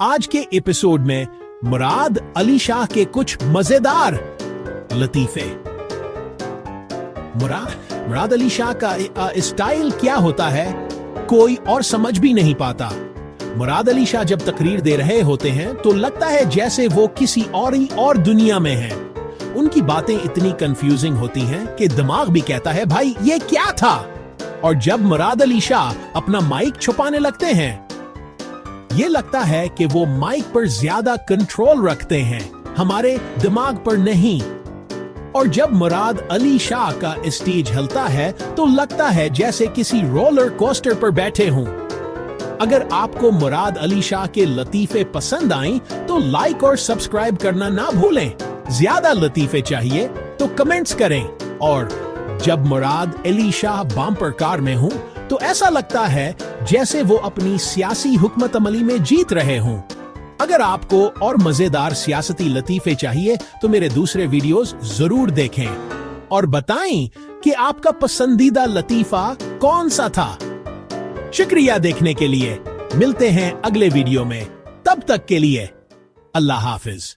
आज के एपिसोड में मुराद अली शाह के कुछ मजेदार लतीफे। मुराद अली शाह का स्टाइल क्या होता है कोई और समझ भी नहीं पाता। मुराद अली शाह जब तकरीर दे रहे होते हैं तो लगता है जैसे वो किसी और दुनिया में हैं। उनकी बातें इतनी कंफ्यूजिंग होती हैं कि दिमाग भी कहता है भाई ये क्या था। और जब मुराद अली शाह अपना माइक छुपाने लगते हैं ये लगता है कि वो माइक पर ज्यादा कंट्रोल रखते हैं, हमारे दिमाग पर नहीं। और जब मुराद अली शाह का स्टेज हिलता है तो लगता है जैसे किसी रोलर कोस्टर पर बैठे हों। अगर आपको मुराद अली शाह के लतीफे पसंद आए तो लाइक और सब्सक्राइब करना ना भूलें। ज्यादा लतीफे चाहिए तो कमेंट्स करें। और जब मुराद अली शाह बम्पर कार में हों तो ऐसा लगता है जैसे वो अपनी सियासी हुकूमत अमली में जीत रहे हों। अगर आपको और मजेदार सियासती लतीफे चाहिए तो मेरे दूसरे वीडियोस जरूर देखें और बताएं कि आपका पसंदीदा लतीफा कौन सा था। शुक्रिया देखने के लिए। मिलते हैं अगले वीडियो में, तब तक के लिए अल्लाह हाफिज।